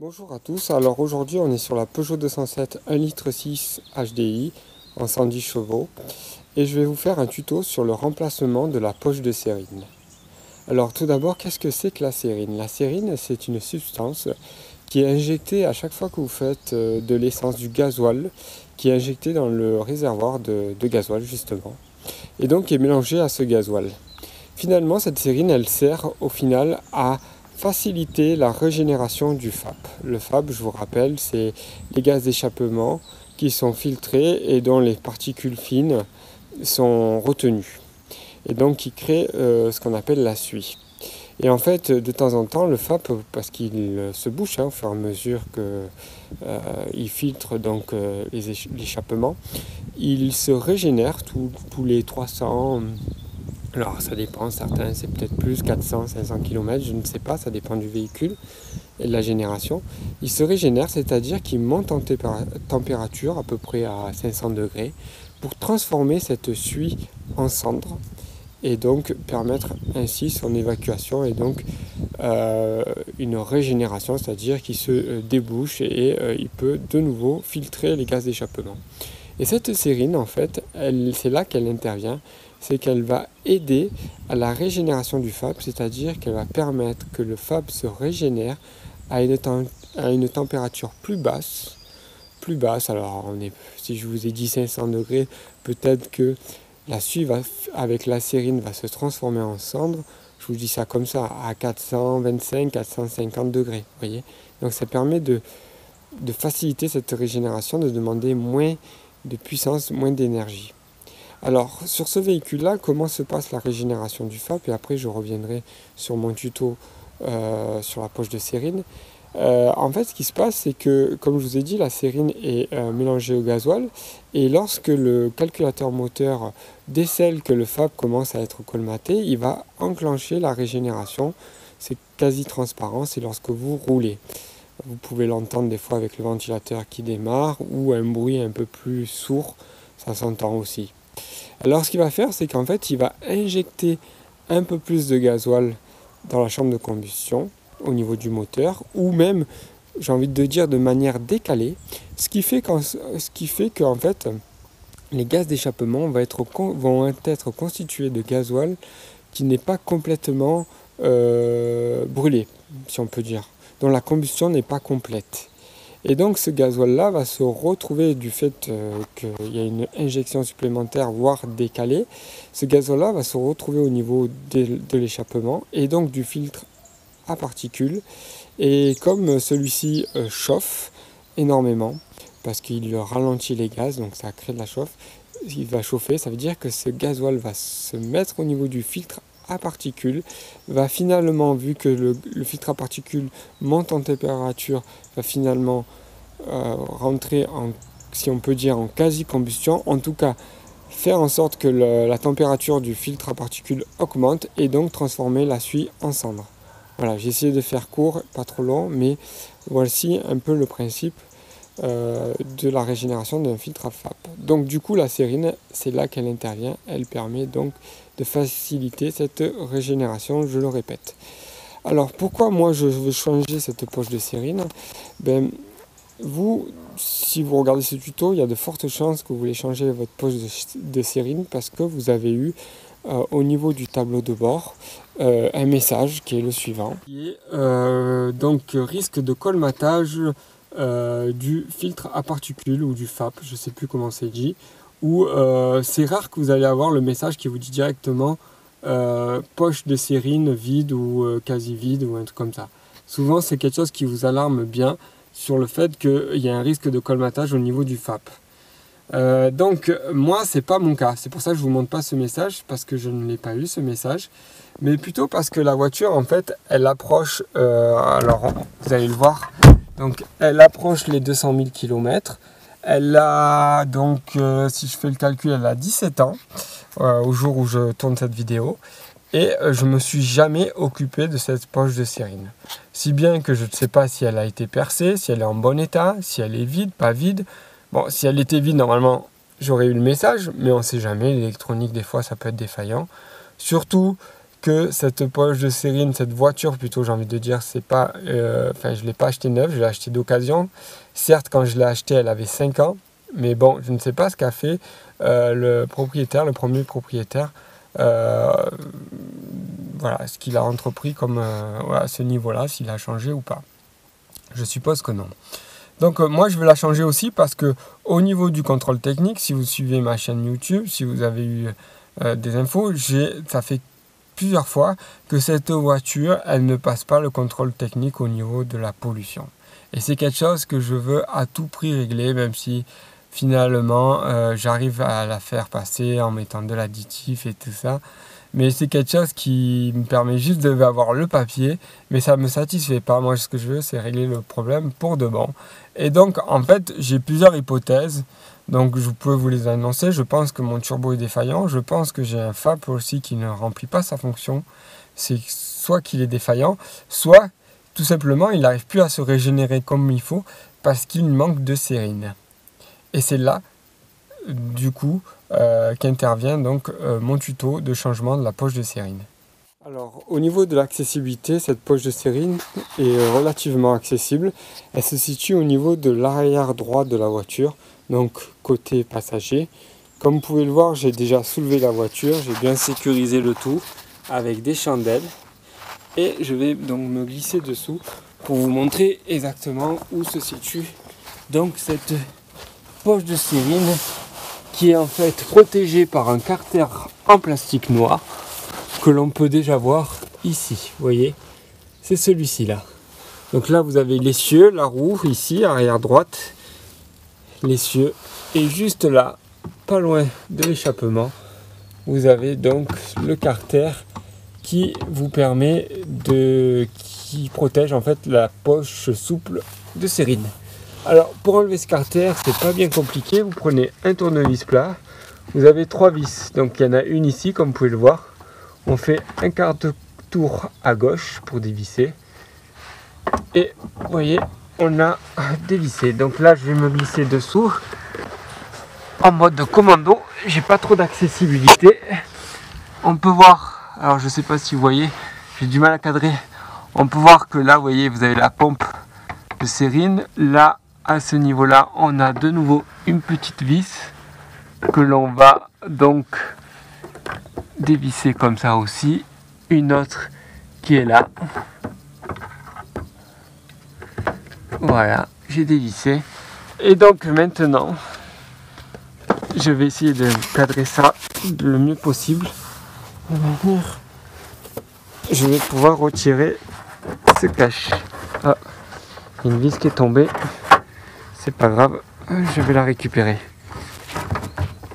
Bonjour à tous, alors aujourd'hui on est sur la Peugeot 207 1,6 L HDI en 110 chevaux et je vais vous faire un tuto sur le remplacement de la poche de sérine. Alors tout d'abord, qu'est-ce que c'est que la sérine? La sérine, c'est une substance qui est injectée à chaque fois que vous faites de l'essence, du gasoil, qui est injectée dans le réservoir de gasoil justement, et donc qui est mélangée à ce gasoil. Finalement, cette sérine, elle sert au final à faciliter la régénération du FAP. Le FAP, je vous rappelle, c'est les gaz d'échappement qui sont filtrés et dont les particules fines sont retenues. Et donc qui crée ce qu'on appelle la suie. Et en fait, de temps en temps, le FAP, parce qu'il se bouche au fur et à mesure qu'il filtre donc, l'échappement, il se régénère tous les 300. Alors ça dépend, certains c'est peut-être plus, 400, 500 km, je ne sais pas, ça dépend du véhicule et de la génération. Il se régénère, c'est-à-dire qu'il monte en température à peu près à 500 degrés pour transformer cette suie en cendre et donc permettre ainsi son évacuation et donc une régénération, c'est-à-dire qu'il se débouche et il peut de nouveau filtrer les gaz d'échappement. Et cette sérine, en fait, c'est là qu'elle intervient, c'est qu'elle va aider à la régénération du FAP, c'est-à-dire qu'elle va permettre que le FAP se régénère à une température plus basse. Alors si je vous ai dit 500 degrés, peut-être que la suie avec la sérine va se transformer en cendre. Je vous dis ça comme ça, à 425, 450 degrés. Vous voyez. Donc ça permet de faciliter cette régénération, de demander moins de puissance, moins d'énergie. Alors sur ce véhicule-là, comment se passe la régénération du FAP? Et après je reviendrai sur mon tuto sur la poche de sérine. En fait, ce qui se passe, c'est que, comme je vous ai dit, la sérine est mélangée au gasoil. Et lorsque le calculateur moteur décèle que le FAP commence à être colmaté, il va enclencher la régénération. C'est quasi transparent, c'est lorsque vous roulez. Vous pouvez l'entendre des fois avec le ventilateur qui démarre ou un bruit un peu plus sourd, ça s'entend aussi. Alors ce qu'il va faire, c'est qu'en fait, il va injecter un peu plus de gasoil dans la chambre de combustion au niveau du moteur, ou même, j'ai envie de dire, de manière décalée, ce qui fait qu'en fait, les gaz d'échappement vont être constitués de gasoil qui n'est pas complètement brûlé, si on peut dire, dont la combustion n'est pas complète. Et donc ce gasoil-là va se retrouver du fait qu'il y a une injection supplémentaire, voire décalée. Ce gasoil-là va se retrouver au niveau de l'échappement et donc du filtre à particules. Et comme celui-ci chauffe énormément, parce qu'il ralentit les gaz, donc ça crée de la chauffe, il va chauffer, ça veut dire que ce gasoil va se mettre au niveau du filtre à particules, va finalement, vu que le filtre à particules monte en température, va finalement rentrer en, si on peut dire, en quasi-combustion, en tout cas faire en sorte que la température du filtre à particules augmente et donc transformer la suie en cendre. Voilà, j'ai essayé de faire court, pas trop long, mais voici un peu le principe de la régénération d'un filtre à FAP. Donc du coup la sérine, c'est là qu'elle intervient, elle permet donc de faciliter cette régénération, je le répète. Alors pourquoi moi je veux changer cette poche de sérine? Si vous regardez ce tuto, il y a de fortes chances que vous voulez changer votre poche de sérine parce que vous avez eu au niveau du tableau de bord un message qui est le suivant, qui est donc risque de colmatage du filtre à particules ou du FAP, je ne sais plus comment c'est dit, ou c'est rare que vous allez avoir le message qui vous dit directement poche de sérine vide ou quasi vide ou un truc comme ça. Souvent c'est quelque chose qui vous alarme bien sur le fait qu'il y a un risque de colmatage au niveau du FAP. Donc moi c'est pas mon cas, c'est pour ça que je vous montre pas ce message, parce que je ne l'ai pas eu ce message, mais plutôt parce que la voiture en fait elle approche, alors vous allez le voir, donc elle approche les 200 000 km, elle a donc, si je fais le calcul, elle a 17 ans au jour où je tourne cette vidéo, et je me suis jamais occupé de cette poche de sérine, si bien que je ne sais pas si elle a été percée, si elle est en bon état, si elle est vide, pas vide. Bon, si elle était vide, normalement, j'aurais eu le message, mais on ne sait jamais. L'électronique, des fois, ça peut être défaillant. Surtout que cette poche de Sérine, cette voiture plutôt, j'ai envie de dire, c'est pas, enfin, je l'ai pas acheté neuve, je l'ai acheté d'occasion. Certes, quand je l'ai acheté, elle avait 5 ans, mais bon, je ne sais pas ce qu'a fait le propriétaire, le premier propriétaire. Voilà, ce qu'il a entrepris comme à ce niveau-là, s'il a changé ou pas. Je suppose que non. Donc moi je vais la changer aussi parce que au niveau du contrôle technique, si vous suivez ma chaîne YouTube, si vous avez eu des infos, ça fait plusieurs fois que cette voiture, elle ne passe pas le contrôle technique au niveau de la pollution. Et c'est quelque chose que je veux à tout prix régler, même si finalement j'arrive à la faire passer en mettant de l'additif et tout ça. Mais c'est quelque chose qui me permet juste d'avoir le papier, mais ça ne me satisfait pas. Moi, ce que je veux, c'est régler le problème pour de bon. Et donc, en fait, j'ai plusieurs hypothèses. Donc, je peux vous les annoncer. Je pense que mon turbo est défaillant. Je pense que j'ai un FAP aussi qui ne remplit pas sa fonction. C'est soit qu'il est défaillant, soit, tout simplement, il n'arrive plus à se régénérer comme il faut parce qu'il manque de sérine. Et c'est là, du coup, qu'intervient donc mon tuto de changement de la poche de sérine. Alors au niveau de l'accessibilité, cette poche de sérine est relativement accessible. Elle se situe au niveau de l'arrière droit de la voiture, donc côté passager. Comme vous pouvez le voir, j'ai déjà soulevé la voiture, j'ai bien sécurisé le tout avec des chandelles. Et je vais donc me glisser dessous pour vous montrer exactement où se situe donc cette poche de sérine, qui est en fait protégé par un carter en plastique noir que l'on peut déjà voir ici. Vous voyez, c'est celui-ci là. Donc là vous avez l'essieu, la roue ici, arrière droite, l'essieu, et juste là, pas loin de l'échappement, vous avez donc le carter qui vous permet qui protège en fait la poche souple de sérine. Alors pour enlever ce carter, c'est pas bien compliqué, vous prenez un tournevis plat, vous avez 3 vis, donc il y en a une ici comme vous pouvez le voir, on fait un quart de tour à gauche pour dévisser, et vous voyez, on a dévissé. Donc là je vais me glisser dessous, en mode commando, j'ai pas trop d'accessibilité, on peut voir, alors je sais pas si vous voyez, j'ai du mal à cadrer, on peut voir que là vous voyez, vous avez la pompe de sérine, là à ce niveau là on a de nouveau une petite vis que l'on va donc dévisser comme ça aussi, une autre qui est là, voilà, j'ai dévissé, et donc maintenant je vais essayer de cadrer ça le mieux possible de manière je vais pouvoir retirer ce cache. Ah, une vis qui est tombée, c'est pas grave, je vais la récupérer.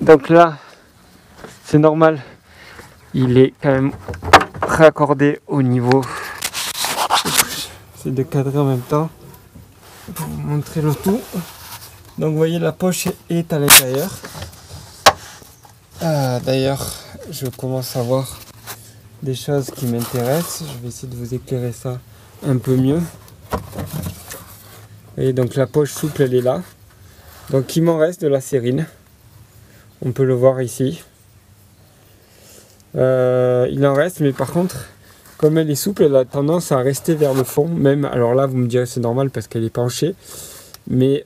Donc là, c'est normal, il est quand même raccordé au niveau. C'est de cadrer en même temps pour vous montrer le tout. Donc vous voyez, la poche est à l'intérieur. D'ailleurs, je commence à voir des choses qui m'intéressent. Je vais essayer de vous éclairer ça un peu mieux. Et donc la poche souple, elle est là. Donc il m'en reste de la sérine. On peut le voir ici. Il en reste, mais par contre, comme elle est souple, elle a tendance à rester vers le fond. Même, alors là, vous me direz c'est normal parce qu'elle est penchée. Mais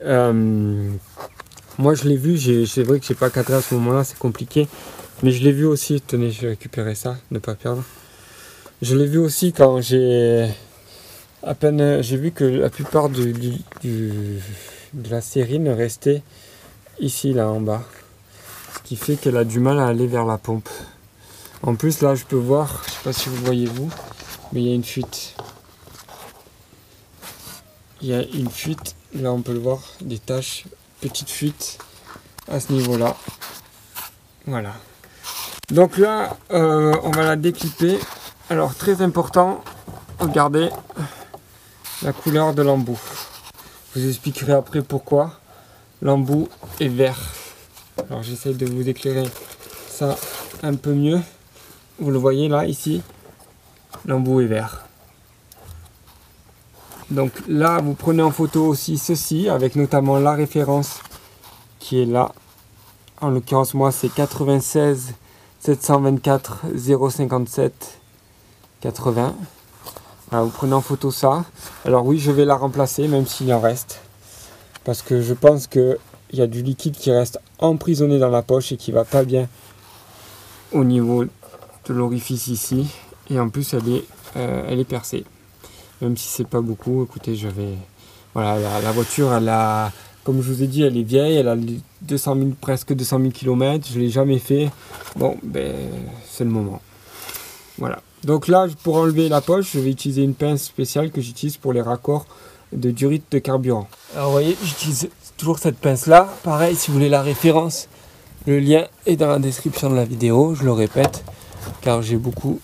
moi, je l'ai vu. C'est vrai que j'ai pas cadré à ce moment-là, c'est compliqué. Mais je l'ai vu aussi. Tenez, je vais récupérer ça, ne pas perdre. Je l'ai vu aussi quand j'ai vu que la plupart de la sérine restait ici, là en bas. Ce qui fait qu'elle a du mal à aller vers la pompe. En plus, là, je peux voir, je sais pas si vous voyez vous, mais il y a une fuite. Il y a une fuite, là on peut le voir, des taches, petites fuites à ce niveau-là. Voilà. Donc là, on va la déclipper. Alors, très important, regardez la couleur de l'embout. Je vous expliquerai après pourquoi l'embout est vert. Alors, j'essaie de vous éclairer ça un peu mieux. Vous le voyez là, ici, l'embout est vert. Donc là, vous prenez en photo aussi ceci, avec notamment la référence qui est là. En l'occurrence, moi, c'est 96 724 057 80. Voilà, vous prenez en photo ça. Alors oui, je vais la remplacer, même s'il en reste. Parce que je pense qu'il y a du liquide qui reste emprisonné dans la poche et qui va pas bien au niveau de l'orifice ici. Et en plus, elle est percée. Même si c'est pas beaucoup, écoutez, je vais... Voilà, la voiture, elle a... Comme je vous ai dit, elle est vieille, elle a 200 000, presque 200 000 km, je ne l'ai jamais fait. Bon, ben, c'est le moment. Voilà. Donc là, pour enlever la poche, je vais utiliser une pince spéciale que j'utilise pour les raccords de durite de carburant. Alors vous voyez, j'utilise toujours cette pince-là. Pareil, si vous voulez la référence, le lien est dans la description de la vidéo, je le répète, car j'ai beaucoup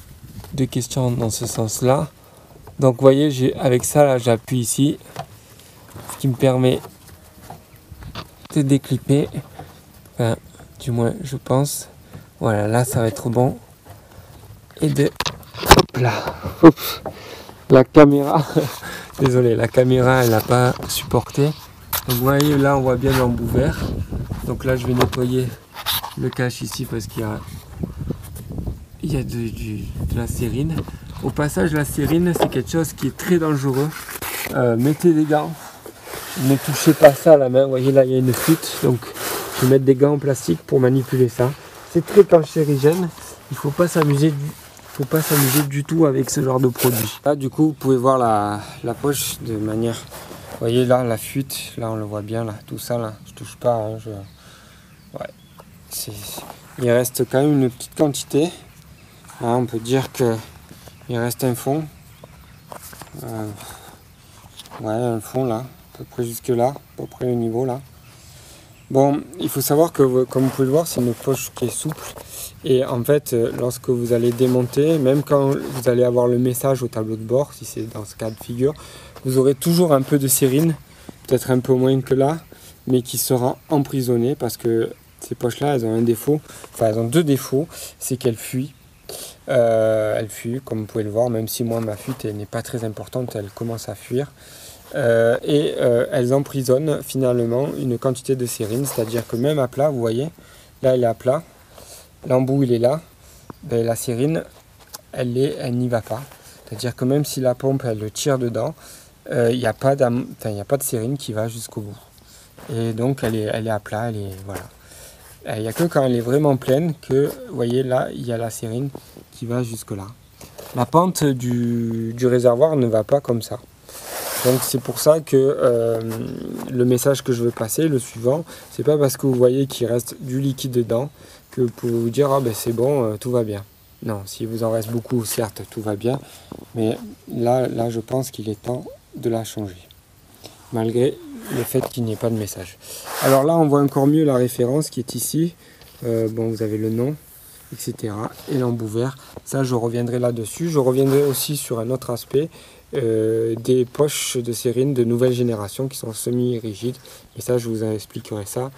de questions dans ce sens-là. Donc vous voyez, avec ça, là, j'appuie ici, ce qui me permet de déclipper, enfin, du moins je pense. Voilà, là ça va être bon. Et de... Hop là. Oups. La caméra, désolé, la caméra elle n'a pas supporté. Donc vous voyez, là on voit bien l'embout vert. Donc là je vais nettoyer le cache ici parce qu'il y a de la sérine. Au passage, la sérine c'est quelque chose qui est très dangereux. Mettez des gants. Ne touchez pas ça à la main, vous voyez là il y a une fuite, donc je vais mettre des gants en plastique pour manipuler ça. C'est très cancérigène, il ne faut pas s'amuser du tout avec ce genre de produit. Là du coup vous pouvez voir la poche de manière, vous voyez là la fuite, là on le voit bien, là tout ça là, je touche pas, hein, ouais. Il reste quand même une petite quantité, là, on peut dire que il reste un fond, ouais un fond là. À peu près jusque là, à peu près au niveau là. Bon, il faut savoir que comme vous pouvez le voir, c'est une poche qui est souple et en fait lorsque vous allez démonter, même quand vous allez avoir le message au tableau de bord, si c'est dans ce cas de figure, vous aurez toujours un peu de sérine, peut-être un peu moins que là, mais qui sera emprisonnée parce que ces poches là elles ont un défaut, enfin elles ont deux défauts, c'est qu'elles fuient. Elles fuient comme vous pouvez le voir, même si moi ma fuite n'est pas très importante, elle commence à fuir. Elles emprisonnent finalement une quantité de sérine, c'est-à-dire que même à plat, vous voyez, là elle est à plat, l'embout il est là, ben, la sérine elle n'y va pas. C'est-à-dire que même si la pompe elle tire dedans, il n'y a pas de sérine qui va jusqu'au bout. Et donc elle est à plat, voilà. Il n'y a que quand elle est vraiment pleine que, vous voyez là, il y a la sérine qui va jusque là. La pente du réservoir ne va pas comme ça. Donc c'est pour ça que le message que je veux passer, le suivant, c'est pas parce que vous voyez qu'il reste du liquide dedans que vous pouvez vous dire ah ben c'est bon, tout va bien. Non, s'il vous en reste beaucoup, certes tout va bien, mais là je pense qu'il est temps de la changer, malgré le fait qu'il n'y ait pas de message. Alors là on voit encore mieux la référence qui est ici. Bon, vous avez le nom, etc. et l'embout vert. Ça je reviendrai là-dessus. Je reviendrai aussi sur un autre aspect. Des poches de sérine de nouvelle génération qui sont semi-rigides, et ça je vous expliquerai ça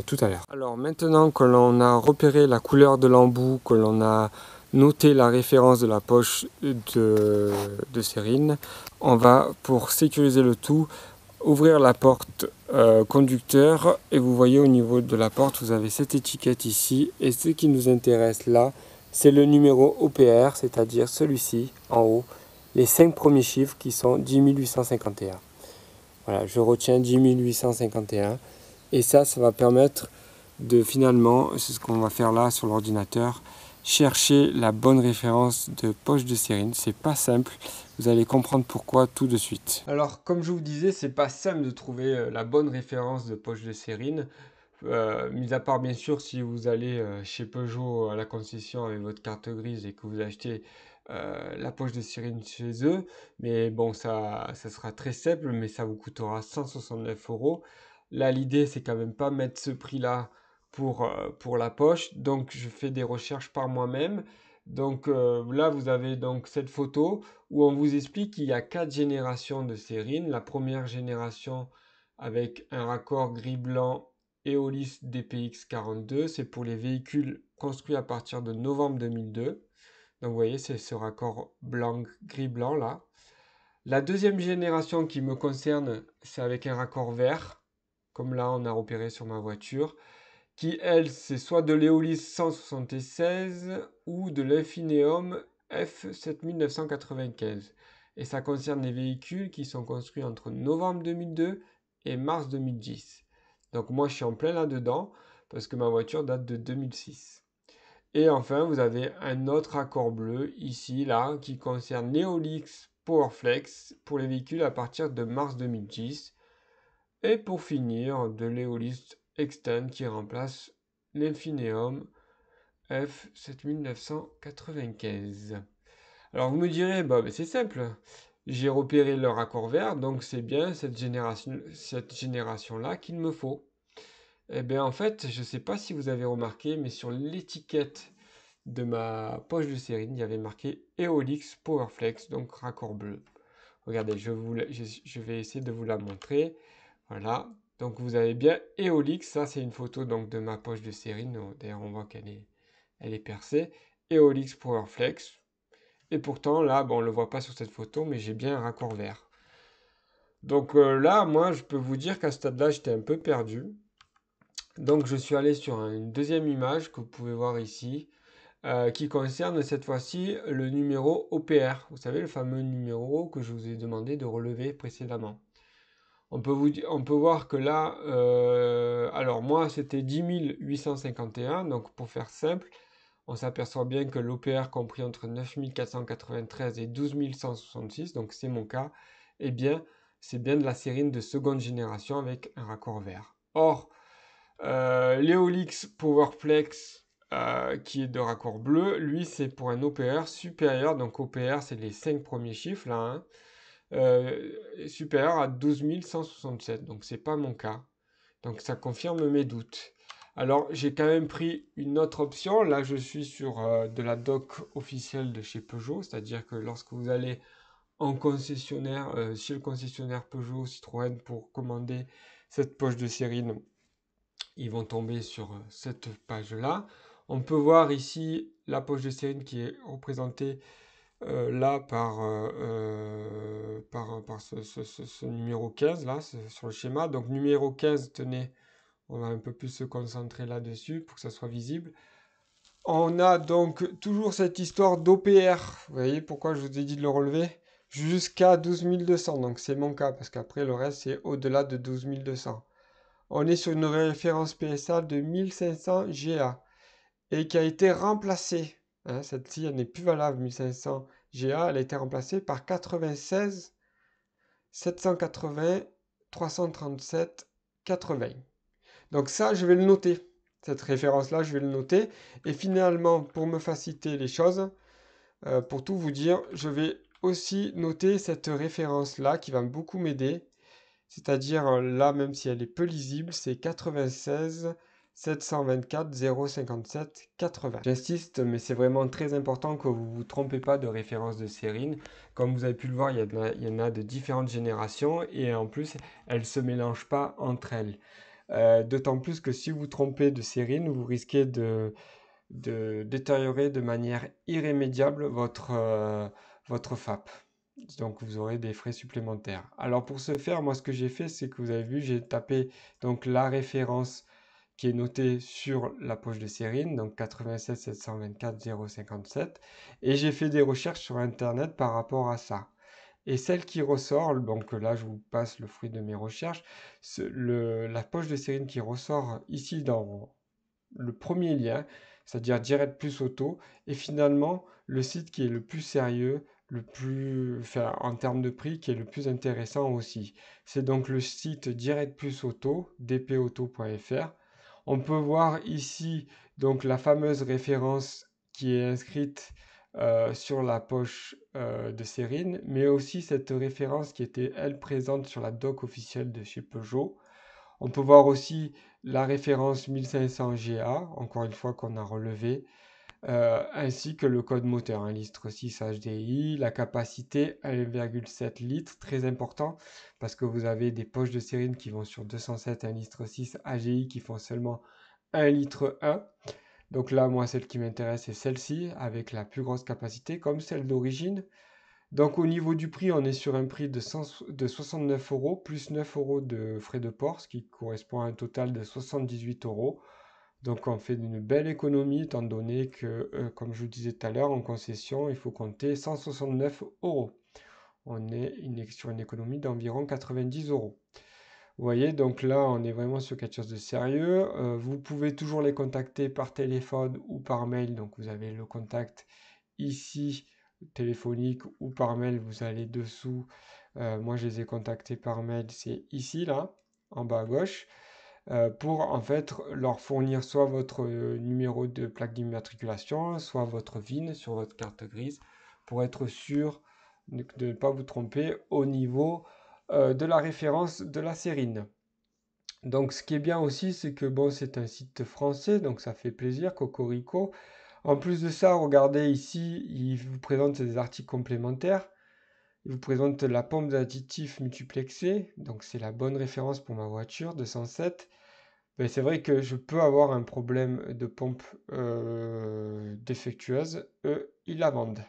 tout à l'heure. Alors maintenant que l'on a repéré la couleur de l'embout, que l'on a noté la référence de la poche de sérine, on va, pour sécuriser le tout, ouvrir la porte conducteur, et vous voyez au niveau de la porte vous avez cette étiquette ici, et ce qui nous intéresse là c'est le numéro OPR, c'est-à-dire celui-ci en haut, les 5 premiers chiffres qui sont 10 851. Voilà, je retiens 10 851. Et ça va permettre de finalement, c'est ce qu'on va faire là sur l'ordinateur, chercher la bonne référence de poche de sérine. C'est pas simple, vous allez comprendre pourquoi tout de suite. Alors comme je vous disais, c'est pas simple de trouver la bonne référence de poche de sérine. Mis à part bien sûr si vous allez chez Peugeot à la concession avec votre carte grise et que vous achetez la poche de sérine chez eux, mais bon ça sera très simple, mais ça vous coûtera 169 €. Là l'idée c'est quand même pas mettre ce prix là pour la poche, donc je fais des recherches par moi-même. Donc là vous avez donc cette photo où on vous explique qu'il y a 4 générations de sérine. La première génération avec un raccord gris-blanc Eolis DPX 42, c'est pour les véhicules construits à partir de novembre 2002. Donc vous voyez, c'est ce raccord blanc, gris-blanc là. La deuxième génération qui me concerne, c'est avec un raccord vert, comme là on a repéré sur ma voiture, qui elle, c'est soit de l'Eolis 176 ou de l'Infineum F7995. Et ça concerne les véhicules qui sont construits entre novembre 2002 et mars 2010. Donc moi je suis en plein là-dedans parce que ma voiture date de 2006. Et enfin, vous avez un autre accord bleu ici, là, qui concerne Neolix Powerflex pour les véhicules à partir de mars 2010. Et pour finir, de l'Eolix Extend qui remplace l'Infineum F7995. Alors vous me direz, bah, c'est simple, j'ai repéré leur accord vert, donc c'est bien cette génération-là qu'il me faut. Eh bien en fait, je ne sais pas si vous avez remarqué, mais sur l'étiquette de ma poche de sérine, il y avait marqué Eolix Powerflex, donc raccord bleu. Regardez, je vais essayer de vous la montrer. Voilà, donc vous avez bien Eolix, ça c'est une photo donc de ma poche de sérine. D'ailleurs on voit elle est percée. Eolix Powerflex. Et pourtant là, bon, on ne le voit pas sur cette photo, mais j'ai bien un raccord vert. Donc là, moi je peux vous dire qu'à ce stade-là, j'étais un peu perdu. Donc je suis allé sur une deuxième image que vous pouvez voir ici, qui concerne cette fois-ci le numéro OPR. Vous savez, le fameux numéro que je vous ai demandé de relever précédemment. On peut voir que là, alors moi c'était 10 851, donc pour faire simple, on s'aperçoit bien que l'OPR compris entre 9 493 et 12 166, donc c'est mon cas, eh bien c'est bien de la sérine de seconde génération avec un raccord vert. Or, l'Eolix Powerflex, qui est de raccord bleu, lui c'est pour un OPR supérieur, donc OPR c'est les 5 premiers chiffres là, hein, supérieur à 12 167, donc c'est pas mon cas. Donc ça confirme mes doutes. Alors j'ai quand même pris une autre option, là je suis sur de la doc officielle de chez Peugeot, c'est-à-dire que lorsque vous allez en concessionnaire, chez le concessionnaire Peugeot, Citroën pour commander cette poche de sérine, ils vont tomber sur cette page-là. On peut voir ici la poche de sérine qui est représentée là par ce numéro 15 là sur le schéma. Donc numéro 15, tenez, on va un peu plus se concentrer là-dessus pour que ça soit visible. On a donc toujours cette histoire d'OPR. Vous voyez pourquoi je vous ai dit de le relever? Jusqu'à 12 200. Donc c'est mon cas parce qu'après le reste c'est au-delà de 12 200. On est sur une référence PSA de 1500 GA et qui a été remplacée. Hein, celle-ci, elle n'est plus valable 1500 GA, elle a été remplacée par 96 780 337 80. Donc ça, je vais le noter. Cette référence-là, je vais le noter. Et finalement, pour me faciliter les choses, pour tout vous dire, je vais aussi noter cette référence-là qui va beaucoup m'aider. C'est-à-dire là, même si elle est peu lisible, c'est 96 724 057 80. J'insiste, mais c'est vraiment très important que vous ne vous trompez pas de référence de sérine. Comme vous avez pu le voir, il y en a de différentes générations et en plus, elles ne se mélangent pas entre elles. D'autant plus que si vous vous trompez de sérine, vous risquez de détériorer de manière irrémédiable votre FAP. Donc vous aurez des frais supplémentaires. Alors pour ce faire, moi ce que j'ai fait, c'est que vous avez vu, j'ai tapé donc la référence qui est notée sur la poche de sérine, donc 87 724 057, et j'ai fait des recherches sur Internet par rapport à ça. Et celle qui ressort, donc là je vous passe le fruit de mes recherches, la poche de sérine qui ressort ici dans le premier lien, c'est-à-dire Direct Plus Auto, est finalement le site qui est le plus sérieux, enfin, en termes de prix, qui est le plus intéressant aussi. C'est donc le site Direct Plus Auto, dpauto.fr. On peut voir ici donc la fameuse référence qui est inscrite sur la poche de sérine, mais aussi cette référence qui était, elle, présente sur la doc officielle de chez Peugeot. On peut voir aussi la référence 1500 GA, encore une fois qu'on a relevé, ainsi que le code moteur, un litre 6 HDI, la capacité 1,7 litres, très important, parce que vous avez des poches de sérine qui vont sur 207, 1 litre 6 HDI qui font seulement 1 litre 1. Donc là, moi, celle qui m'intéresse, c'est celle-ci, avec la plus grosse capacité, comme celle d'origine. Donc au niveau du prix, on est sur un prix de 69 euros, plus 9 euros de frais de port, ce qui correspond à un total de 78 euros. Donc on fait une belle économie étant donné que, comme je vous disais tout à l'heure, en concession, il faut compter 169 euros. On est sur une économie d'environ 90 euros. Vous voyez, donc là, on est vraiment sur quelque chose de sérieux. Vous pouvez toujours les contacter par téléphone ou par mail. Donc vous avez le contact ici, téléphonique ou par mail, vous allez dessous. Moi, je les ai contactés par mail, c'est ici, là, en bas à gauche, pour en fait leur fournir soit votre numéro de plaque d'immatriculation, soit votre VIN sur votre carte grise, pour être sûr de ne pas vous tromper au niveau de la référence de la sérine. Donc ce qui est bien aussi, c'est que bon, c'est un site français, donc ça fait plaisir, Cocorico. En plus de ça, regardez ici, il vous présente des articles complémentaires. Il vous présente la pompe d'additifs multiplexée, donc c'est la bonne référence pour ma voiture 207. Mais c'est vrai que je peux avoir un problème de pompe défectueuse. Eux, ils la vendent.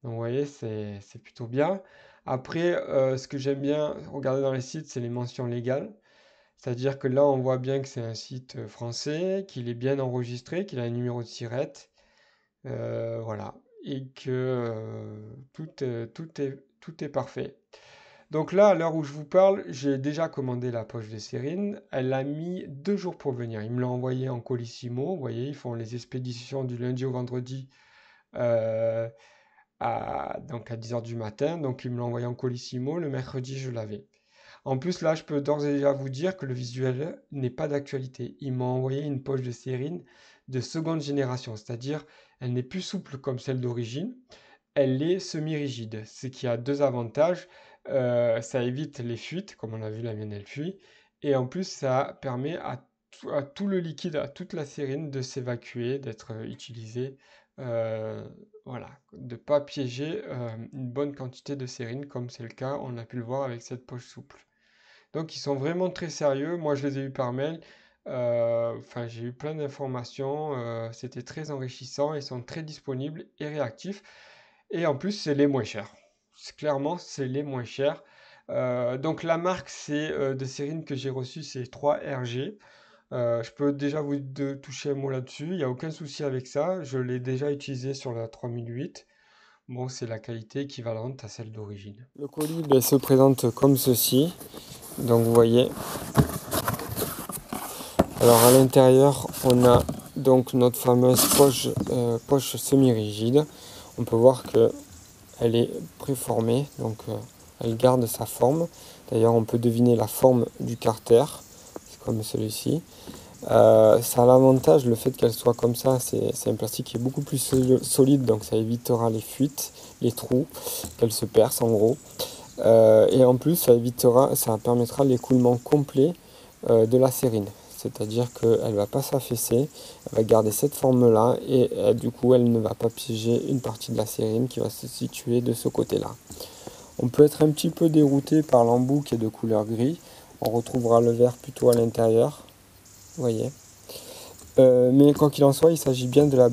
Donc vous voyez, c'est plutôt bien. Après, ce que j'aime bien regarder dans les sites, c'est les mentions légales. C'est-à-dire que là, on voit bien que c'est un site français, qu'il est bien enregistré, qu'il a un numéro de SIRET. Voilà. Et que tout est parfait. Donc là, à l'heure où je vous parle, j'ai déjà commandé la poche de Cérine. Elle a mis 2 jours pour venir. Il me l'a envoyé en Colissimo. Vous voyez, ils font les expéditions du lundi au vendredi euh, donc à 10 heures du matin. Donc il me l'a envoyé en Colissimo. Le mercredi, je l'avais. En plus, là, je peux d'ores et déjà vous dire que le visuel n'est pas d'actualité. Il m'a envoyé une poche de Cérine de seconde génération, c'est-à-dire elle n'est plus souple comme celle d'origine, elle est semi-rigide, ce qui a deux avantages. Ça évite les fuites, comme on a vu, la mienne elle fuit, et en plus ça permet à tout le liquide, à toute la sérine de s'évacuer, d'être utilisé, euh, voilà, de ne pas piéger une bonne quantité de sérine, comme c'est le cas, on a pu le voir avec cette poche souple. Donc ils sont vraiment très sérieux. Moi je les ai eus par mail. Enfin, j'ai eu plein d'informations. C'était très enrichissant. Ils sont très disponibles et réactifs. Et en plus, c'est les moins chers. Clairement, c'est les moins chers. Donc la marque de Sérine que j'ai reçue, c'est 3RG. Je peux déjà toucher un mot là-dessus. Il n'y a aucun souci avec ça. Je l'ai déjà utilisé sur la 3008. Bon, c'est la qualité équivalente à celle d'origine. Le colis ben, se présente comme ceci. Donc vous voyez. Alors à l'intérieur, on a donc notre fameuse poche semi-rigide. On peut voir que elle est préformée, donc elle garde sa forme. D'ailleurs, on peut deviner la forme du carter, c'est comme celui-ci. Ça a l'avantage, le fait qu'elle soit comme ça, c'est un plastique qui est beaucoup plus solide, donc ça évitera les fuites, les trous, qu'elle se perce en gros. Et en plus, ça permettra l'écoulement complet de la sérine. C'est-à-dire qu'elle ne va pas s'affaisser, elle va garder cette forme-là et du coup elle ne va pas piéger une partie de la sérine qui va se situer de ce côté-là. On peut être un petit peu dérouté par l'embout qui est de couleur gris. On retrouvera le vert plutôt à l'intérieur. Vous voyez. Mais quoi qu'il en soit, il s'agit bien de la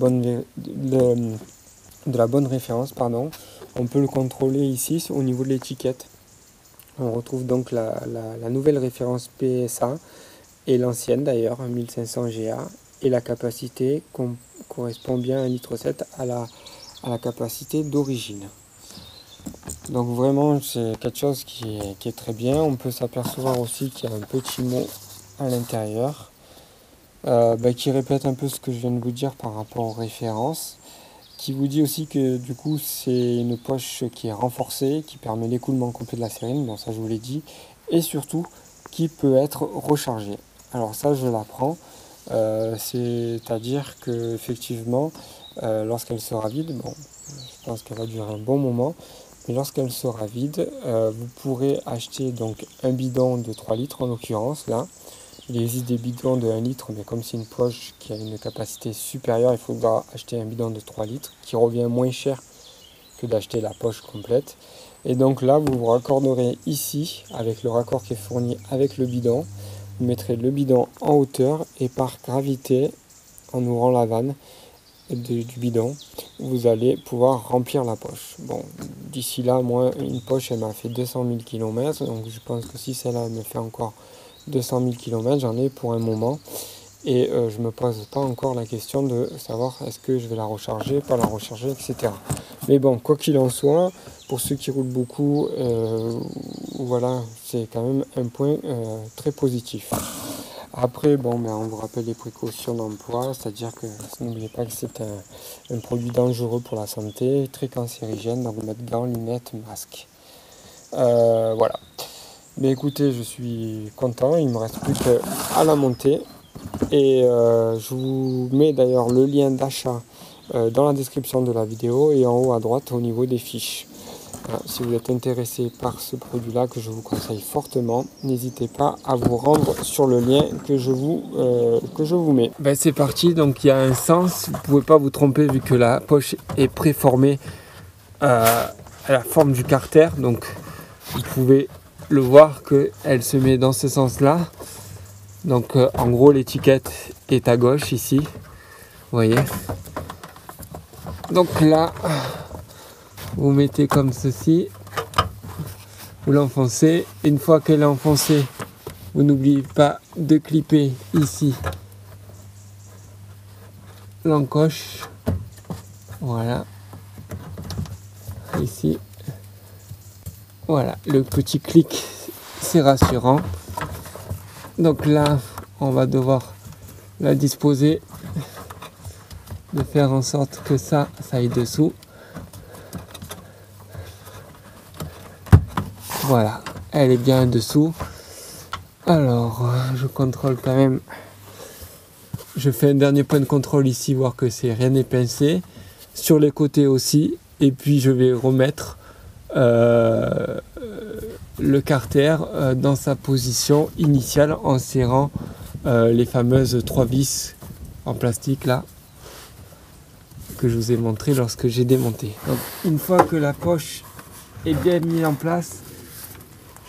bonne référence. Pardon. On peut le contrôler ici au niveau de l'étiquette. On retrouve donc la nouvelle référence PSA et l'ancienne d'ailleurs, 1500 GA, et la capacité correspond bien à 1,7 litre à la capacité d'origine. Donc vraiment c'est quelque chose qui est très bien. On peut s'apercevoir aussi qu'il y a un petit mot à l'intérieur qui répète un peu ce que je viens de vous dire par rapport aux références, qui vous dit aussi que du coup c'est une poche qui est renforcée, qui permet l'écoulement complet de la sérine, bon ça je vous l'ai dit, et surtout qui peut être rechargée. Alors ça je l'apprends, c'est-à-dire que effectivement lorsqu'elle sera vide, bon je pense qu'elle va durer un bon moment, mais lorsqu'elle sera vide, vous pourrez acheter donc un bidon de 3 litres en l'occurrence là. Il existe des bidons de 1 litre, mais comme c'est une poche qui a une capacité supérieure, il faudra acheter un bidon de 3 litres qui revient moins cher que d'acheter la poche complète. Et donc là, vous vous raccorderez ici avec le raccord qui est fourni avec le bidon. Vous mettrez le bidon en hauteur et par gravité, en ouvrant la vanne du bidon, vous allez pouvoir remplir la poche. Bon, d'ici là, moi, une poche, elle m'a fait 200 000 km, donc je pense que si celle-là me fait encore 200 000 km, j'en ai pour un moment. et je me pose pas encore la question de savoir est-ce que je vais la recharger, pas la recharger, etc. Mais bon, quoi qu'il en soit, pour ceux qui roulent beaucoup, voilà, c'est quand même un point très positif. Après, bon, ben, on vous rappelle les précautions d'emploi, c'est-à-dire que n'oubliez pas que c'est un produit dangereux pour la santé, très cancérigène, donc mettre gants, lunettes, masque. Voilà. Mais écoutez, je suis content, il me reste plus qu'à la monter. Et je vous mets d'ailleurs le lien d'achat dans la description de la vidéo et en haut à droite au niveau des fiches. Voilà, si vous êtes intéressé par ce produit-là que je vous conseille fortement, n'hésitez pas à vous rendre sur le lien que je vous mets. Ben c'est parti, donc il y a un sens, vous ne pouvez pas vous tromper vu que la poche est préformée à la forme du carter, donc vous pouvez le voir qu'elle se met dans ce sens-là. Donc en gros l'étiquette est à gauche ici, vous voyez. Donc là, vous mettez comme ceci, vous l'enfoncez. Une fois qu'elle est enfoncée, vous n'oubliez pas de clipper ici l'encoche. Voilà. Ici. Voilà, le petit clic, c'est rassurant. Donc là, on va devoir la disposer, de faire en sorte que ça aille dessous. Voilà, elle est bien dessous. Alors, je contrôle quand même. Je fais un dernier point de contrôle ici, voir que c'est rien n'est pincé. Sur les côtés aussi. Et puis je vais remettre le carter dans sa position initiale en serrant les fameuses 3 vis en plastique là que je vous ai montré lorsque j'ai démonté. Donc, une fois que la poche est bien mise en place,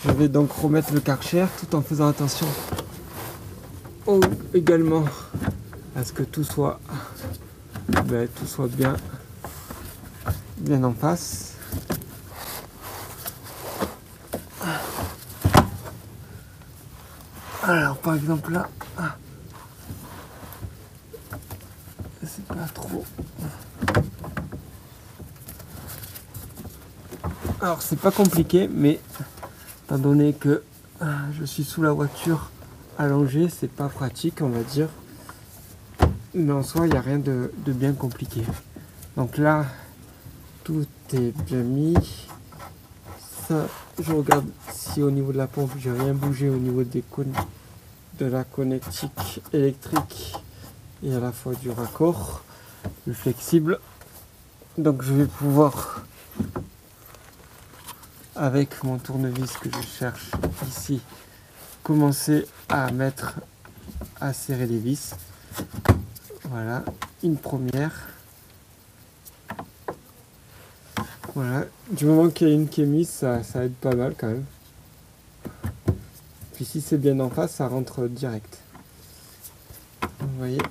je vais donc remettre le Karcher tout en faisant attention également à ce que tout soit bien en face. Alors par exemple là, c'est pas trop. Alors c'est pas compliqué, mais étant donné que je suis sous la voiture allongée, c'est pas pratique on va dire. Mais en soi il n'y a rien de bien compliqué. Donc là tout est bien mis. Ça, je regarde si au niveau de la pompe j'ai rien bougé au niveau de la connectique électrique et à la fois du raccord, le flexible. Donc je vais pouvoir, avec mon tournevis que je cherche ici, commencer à serrer les vis. Voilà, une première. Voilà, du moment qu'il y a une qui est mise, ça aide pas mal quand même. Puis si c'est bien en face, ça rentre direct. Vous voyez.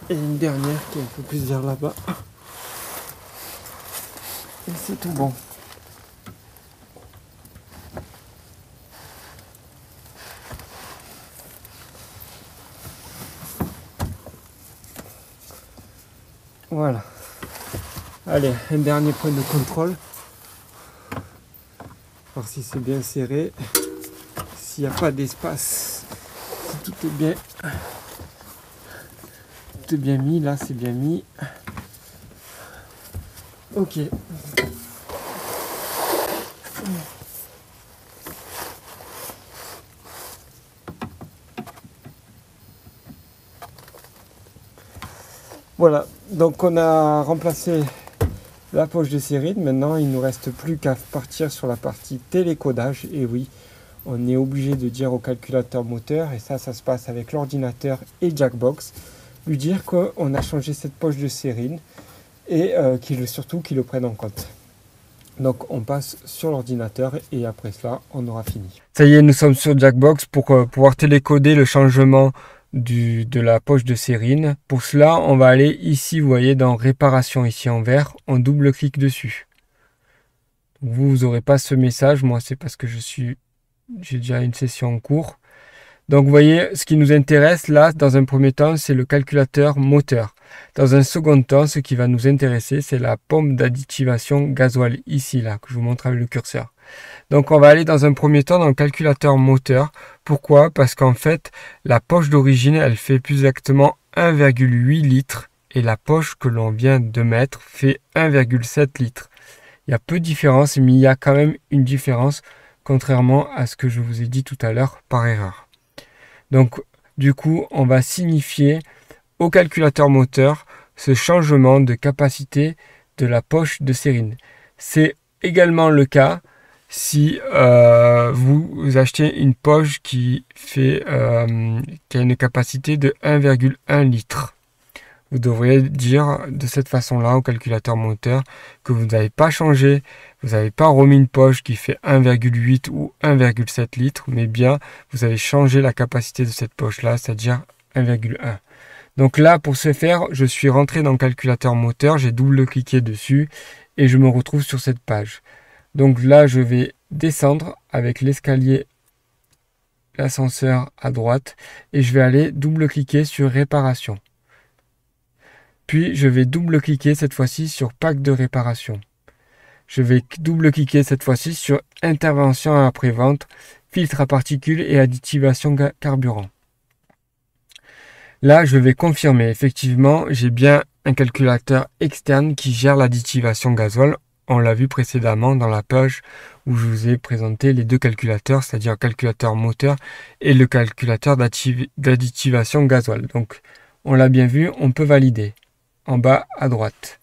Et une dernière qui est un peu plus vers là-bas. Et c'est tout bon. Voilà. Allez, un dernier point de contrôle. Voir si c'est bien serré. S'il n'y a pas d'espace. Si tout est bien mis. Là, c'est bien mis. Ok. Voilà. Donc, on a remplacé la poche de sérine. Maintenant, il ne nous reste plus qu'à partir sur la partie télécodage. Et oui, on est obligé de dire au calculateur moteur, et ça se passe avec l'ordinateur et Jackbox, lui dire qu'on a changé cette poche de sérine et surtout qu'il le prenne en compte. Donc on passe sur l'ordinateur et après cela, on aura fini. Ça y est, nous sommes sur Jackbox pour pouvoir télécoder le changement de la poche de sérine. Pour cela, on va aller ici, vous voyez, dans réparation, ici en vert, on double-clique dessus. Vous n'aurez pas ce message, moi c'est parce que j'ai déjà une session en cours. Donc vous voyez, ce qui nous intéresse là, dans un premier temps, c'est le calculateur moteur. Dans un second temps, ce qui va nous intéresser, c'est la pompe d'additivation gasoil, ici, là, que je vous montre avec le curseur. Donc on va aller dans un premier temps dans le calculateur moteur. Pourquoi? Parce qu'en fait, la poche d'origine, elle fait plus exactement 1,8 litres et la poche que l'on vient de mettre fait 1,7 litres. Il y a peu de différence, mais il y a quand même une différence, contrairement à ce que je vous ai dit tout à l'heure par erreur. Donc, du coup, on va signifier au calculateur moteur ce changement de capacité de la poche de sérine. C'est également le cas si vous achetez une poche qui a une capacité de 1,1 litre. Vous devriez dire de cette façon-là au calculateur moteur que vous n'avez pas changé, vous n'avez pas remis une poche qui fait 1,8 ou 1,7 litres, mais bien vous avez changé la capacité de cette poche-là, c'est-à-dire 1,1. Donc là, pour ce faire, je suis rentré dans le calculateur moteur, j'ai double-cliqué dessus et je me retrouve sur cette page. Donc là, je vais descendre avec l'escalier, l'ascenseur à droite et je vais aller double-cliquer sur réparation. Puis je vais double-cliquer cette fois-ci sur pack de réparation. Je vais double-cliquer cette fois-ci sur intervention après-vente, filtre à particules et additivation carburant. Là, je vais confirmer. Effectivement, j'ai bien un calculateur externe qui gère l'additivation gasoil. On l'a vu précédemment dans la page où je vous ai présenté les deux calculateurs, c'est-à-dire le calculateur moteur et le calculateur d'additivation gasoil. Donc, on l'a bien vu, on peut valider. En bas à droite.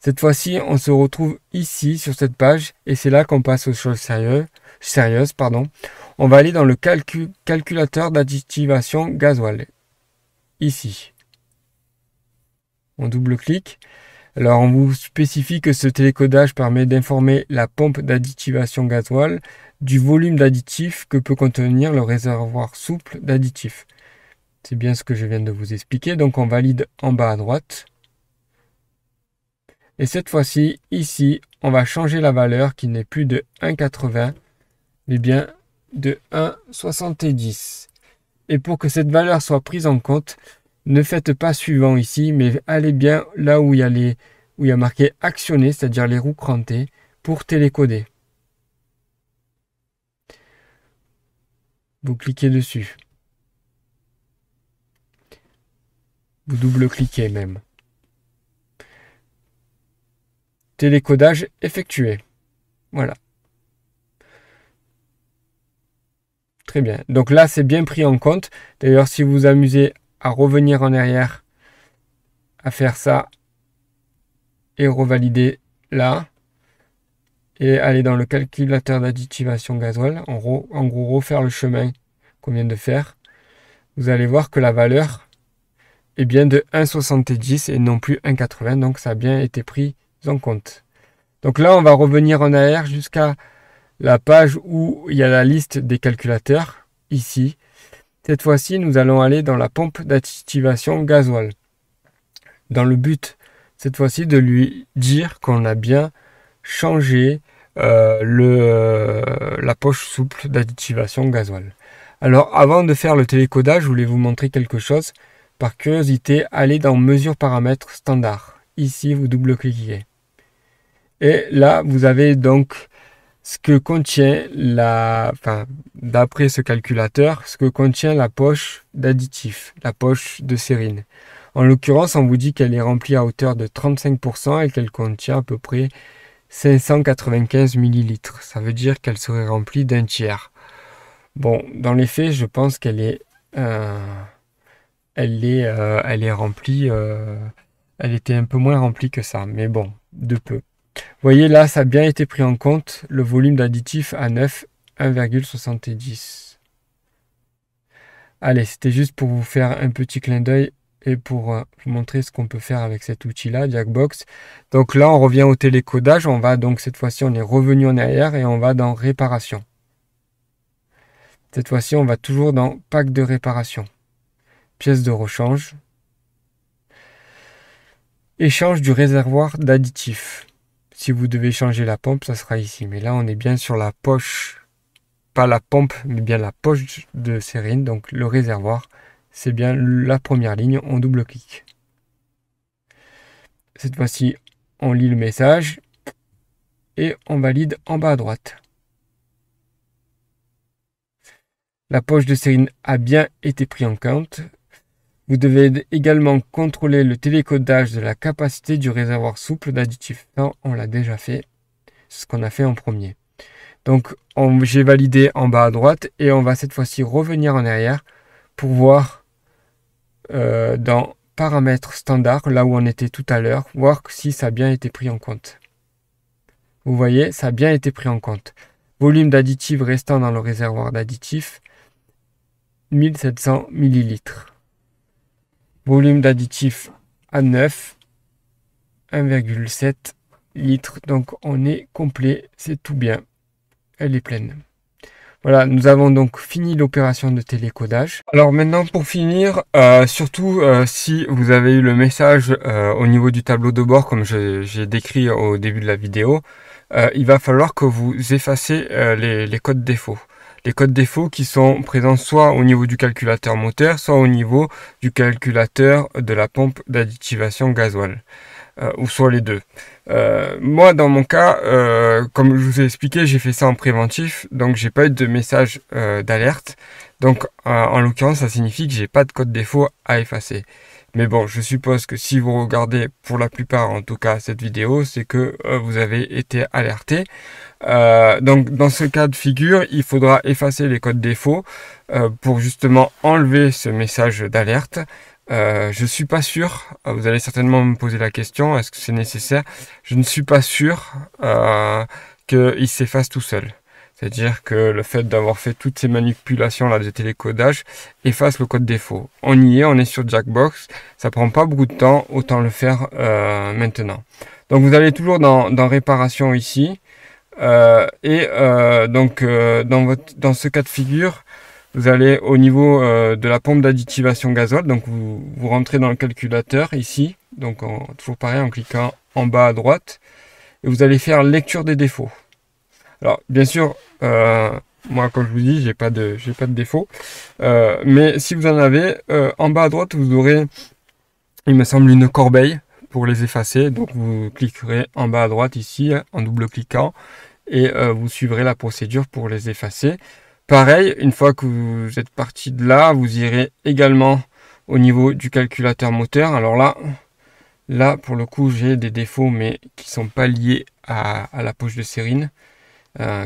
Cette fois-ci, on se retrouve ici sur cette page et c'est là qu'on passe aux choses sérieuses. On va aller dans le calculateur d'additivation gasoil. Ici. On double-clique. Alors, on vous spécifie que ce télécodage permet d'informer la pompe d'additivation gasoil du volume d'additif que peut contenir le réservoir souple d'additif. C'est bien ce que je viens de vous expliquer. Donc, on valide en bas à droite. Et cette fois-ci, ici, on va changer la valeur qui n'est plus de 1,80, mais bien de 1,70. Et pour que cette valeur soit prise en compte, ne faites pas suivant ici, mais allez bien là où il y a marqué actionner, c'est-à-dire les roues crantées, pour télécoder. Vous cliquez dessus. Vous double-cliquez même. Télécodage effectué. Voilà. Très bien. Donc là, c'est bien pris en compte. D'ailleurs, si vous vous amusez à revenir en arrière, à faire ça, et revalider là, et aller dans le calculateur d'additivation gasoil, en gros, refaire le chemin qu'on vient de faire, vous allez voir que la valeur est bien de 1,70 et non plus 1,80. Donc ça a bien été pris en compte. Donc là, on va revenir en arrière jusqu'à la page où il y a la liste des calculateurs, ici. Cette fois-ci, nous allons aller dans la pompe d'additivation gasoil. Dans le but, cette fois-ci, de lui dire qu'on a bien changé la poche souple d'additivation gasoil. Alors, avant de faire le télécodage, je voulais vous montrer quelque chose. Par curiosité, allez dans mesure paramètres standard. Ici, vous double-cliquez. Et là, vous avez donc ce que contient d'après ce calculateur, ce que contient la poche d'additif, la poche de sérine. En l'occurrence, on vous dit qu'elle est remplie à hauteur de 35% et qu'elle contient à peu près 595 millilitres. Ça veut dire qu'elle serait remplie d'un tiers. Bon, dans les faits, je pense qu'elle est, elle est remplie. Elle était un peu moins remplie que ça, mais bon, de peu. Vous voyez là, ça a bien été pris en compte, le volume d'additif à 9, 1,70. Allez, c'était juste pour vous faire un petit clin d'œil et pour vous montrer ce qu'on peut faire avec cet outil-là, Jackbox. Donc là, on revient au télécodage. On va donc, cette fois-ci, on est revenu en arrière et on va dans réparation. Cette fois-ci, on va toujours dans pack de réparation. Pièce de rechange. Échange du réservoir d'additif. Si vous devez changer la pompe, ça sera ici. Mais là, on est bien sur la poche pas la pompe, mais bien la poche de sérine, donc le réservoir. C'est bien la première ligne, on double-clique. Cette fois-ci, on lit le message et on valide en bas à droite. La poche de sérine a bien été prise en compte. Vous devez également contrôler le télécodage de la capacité du réservoir souple d'additif. Ça, on l'a déjà fait. C'est ce qu'on a fait en premier. Donc, j'ai validé en bas à droite et on va cette fois-ci revenir en arrière pour voir dans paramètres standards, là où on était tout à l'heure, voir si ça a bien été pris en compte. Vous voyez, ça a bien été pris en compte. Volume d'additif restant dans le réservoir d'additif, 1700 ml. Volume d'additif à 9, 1,7 litres. Donc on est complet, c'est tout bien. Elle est pleine. Voilà, nous avons donc fini l'opération de télécodage. Alors maintenant pour finir, surtout si vous avez eu le message au niveau du tableau de bord comme j'ai décrit au début de la vidéo, il va falloir que vous effacez les codes défauts. Les codes défauts qui sont présents soit au niveau du calculateur moteur, soit au niveau du calculateur de la pompe d'additivation gasoil. Ou soit les deux. Moi, dans mon cas, comme je vous ai expliqué, j'ai fait ça en préventif, donc j'ai pas eu de message d'alerte. Donc, en l'occurrence, ça signifie que j'ai pas de code défaut à effacer. Mais bon, je suppose que si vous regardez, pour la plupart en tout cas, cette vidéo, c'est que vous avez été alerté. Donc, dans ce cas de figure, il faudra effacer les codes défauts pour justement enlever ce message d'alerte. Je suis pas sûr, vous allez certainement me poser la question, est-ce que c'est nécessaire? Je ne suis pas sûr qu'il s'efface tout seul. C'est-à-dire que le fait d'avoir fait toutes ces manipulations là de télécodage efface le code défaut. On y est, on est sur Jackbox, ça prend pas beaucoup de temps, autant le faire maintenant. Donc vous allez toujours dans réparation ici, dans ce cas de figure, vous allez au niveau de la pompe d'additivation gasoil, donc vous rentrez dans le calculateur ici, donc toujours pareil en cliquant en bas à droite, et vous allez faire lecture des défauts. Alors bien sûr, moi comme je vous dis, j'ai pas de défaut, mais si vous en avez, en bas à droite vous aurez, il me semble, une corbeille pour les effacer, donc vous cliquerez en bas à droite ici en double-cliquant et vous suivrez la procédure pour les effacer. Pareil, une fois que vous êtes parti de là, vous irez également au niveau du calculateur moteur. Alors là pour le coup, j'ai des défauts, mais qui sont pas liés à la poche de sérine,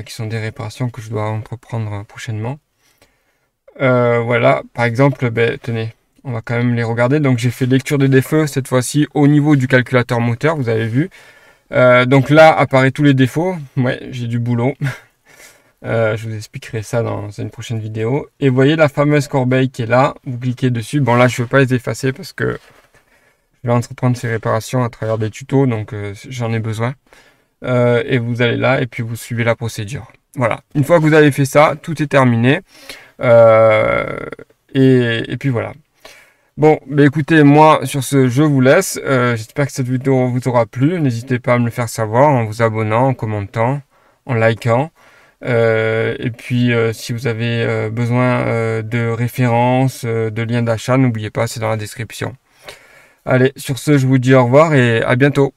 qui sont des réparations que je dois entreprendre prochainement. Voilà, par exemple, tenez, on va quand même les regarder. Donc j'ai fait lecture des défauts cette fois-ci au niveau du calculateur moteur, vous avez vu. Donc là apparaît tous les défauts. Ouais, j'ai du boulot. Je vous expliquerai ça dans une prochaine vidéo. Et vous voyez la fameuse corbeille qui est là. Vous cliquez dessus. Bon là je ne veux pas les effacer parce que je vais entreprendre ces réparations à travers des tutos. Donc j'en ai besoin. Et vous allez là et puis vous suivez la procédure. Voilà. Une fois que vous avez fait ça, tout est terminé. Et puis voilà. Bon, bah écoutez, moi sur ce, je vous laisse. J'espère que cette vidéo vous aura plu. N'hésitez pas à me le faire savoir en vous abonnant, en commentant, en likant. Et puis si vous avez besoin de références, de liens d'achat, n'oubliez pas, c'est dans la description. Allez, sur ce, je vous dis au revoir et à bientôt.